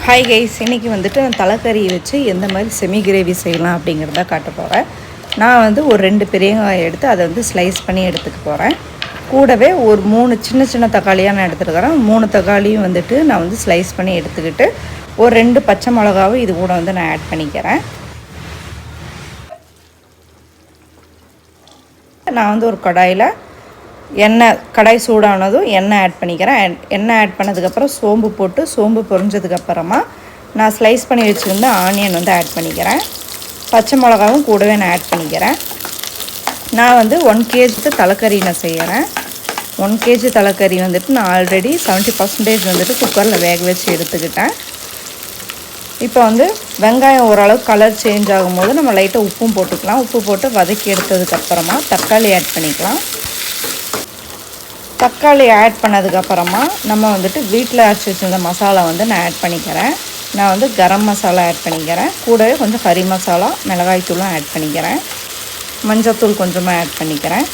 Hi guys, இன்றைக்கி வந்துட்டு நான் தலைக்கறி வச்சு எந்த மாதிரி செமி கிரேவி செய்யலாம் அப்படிங்கிறத காட்ட போகிறேன். நான் ஒரு 2 பெரிய வெங்காயம் எடுத்து அதை ஸ்லைஸ் பண்ணி எடுத்துக்க போகிறேன். கூடவே ஒரு 3 சின்ன சின்ன தக்காளியாக நான் எடுத்துருக்கிறேன். 3 தக்காளியும் நான் ஸ்லைஸ் பண்ணி எடுத்துக்கிட்டு ஒரு 2 பச்சை மிளகாவும் இது கூட நான் ஆட் பண்ணிக்கிறேன். நான் ஒரு கடாயில் கடாய் சூடானதும் எண்ணெய் ஆட் பண்ணிக்கிறேன். எண்ணெய் ஆட் பண்ணதுக்கப்புறம் சோம்பு போட்டு சோம்பு பொரிஞ்சதுக்கப்புறமா நான் ஸ்லைஸ் பண்ணி வச்சுருந்த ஆனியன் ஆட் பண்ணிக்கிறேன். பச்சை மிளகாவும் கூடவே நான் ஆட் பண்ணிக்கிறேன். நான் 1 kg தலைக்கறி நான் செய்கிறேன். 1 kg தலைக்கறி நான் ஆல்ரெடி 70% குக்கரில் வேக வச்சு எடுத்துக்கிட்டேன். இப்போ வெங்காயம் ஓரளவுக்கு கலர் சேஞ்ச் ஆகும்போது நம்ம லைட்டாக உப்பும் போட்டுக்கலாம். உப்பு போட்டு வதக்கி எடுத்ததுக்கப்புறமா தக்காளி ஆட் பண்ணிக்கலாம். தக்காளி ஆட் பண்ணதுக்கப்புறமா நம்ம வீட்டில் அரைச்சி வச்சுருந்த மசாலா நான் ஆட் பண்ணிக்கிறேன். நான் கரம் மசாலா ஆட் பண்ணிக்கிறேன். கூடவே கொஞ்சம் கறி மசாலா மிளகாய்த்தூளும் ஆட் பண்ணிக்கிறேன். மஞ்சத்தூள் கொஞ்சமாக ஆட் பண்ணிக்கிறேன்.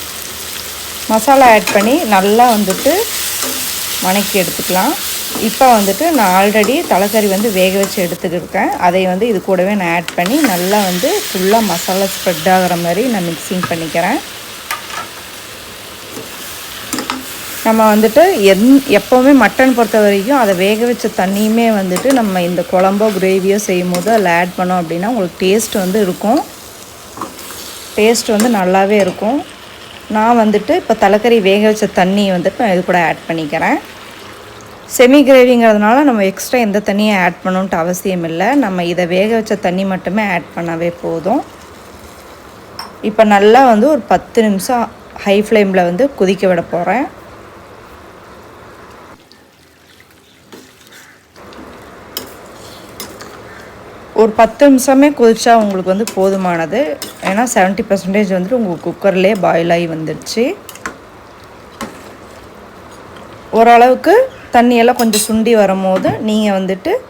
மசாலா ஆட் பண்ணி நல்லா வணக்கி எடுத்துக்கலாம். இப்போ நான் ஆல்ரெடி தலைக்கறி வேக வச்சு எடுத்துக்கிருக்கேன். அதை இது கூடவே நான் ஆட் பண்ணி நல்லா ஃபுல்லாக மசாலா ஸ்ப்ரெட் ஆகிற மாதிரி நான் மிக்சிங் பண்ணிக்கிறேன். நம்ம எப்போவுமே மட்டன் பொறுத்த வரைக்கும் அதை வேக வச்ச தண்ணியுமே நம்ம இந்த குழம்போ கிரேவியோ செய்யும் போது அதில் ஆட் பண்ணோம் அப்படின்னா உங்களுக்கு டேஸ்ட் இருக்கும். டேஸ்ட் நல்லாவே இருக்கும். நான் இப்போ தலைக்கறி வேக வச்ச தண்ணி நான் இது கூட ஆட் பண்ணிக்கிறேன். செமி கிரேவிங்கிறதுனால நம்ம எக்ஸ்ட்ரா எந்த தண்ணியும் ஆட் பண்ணணுன்ட்டு அவசியம் இல்லை. நம்ம இதை வேக வச்ச தண்ணி மட்டுமே ஆட் பண்ணாவே போதும். இப்போ நல்லா ஒரு 10 நிமிஷம் ஹை ஃப்ளேமில் கொதிக்க விட போகிறேன். ஒரு 10 நிமிஷமே கொதிச்சா உங்களுக்கு போதுமானது. ஏன்னா 70% உங்கள் குக்கர்லேயே பாயில் ஆகி வந்துடுச்சு. ஓரளவுக்கு தண்ணியெல்லாம் கொஞ்சம் சுண்டி வரும்போது நீங்கள்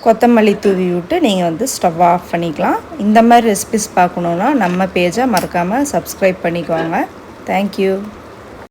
கொத்தமல்லி தூவி விட்டு நீங்கள் ஸ்டவ் ஆஃப் பண்ணிக்கலாம். இந்த மாதிரி ரெசிபிஸ் பார்க்கணுன்னா நம்ம பேஜை மறக்காமல் சப்ஸ்கிரைப் பண்ணிக்கோங்க. தேங்க்யூ.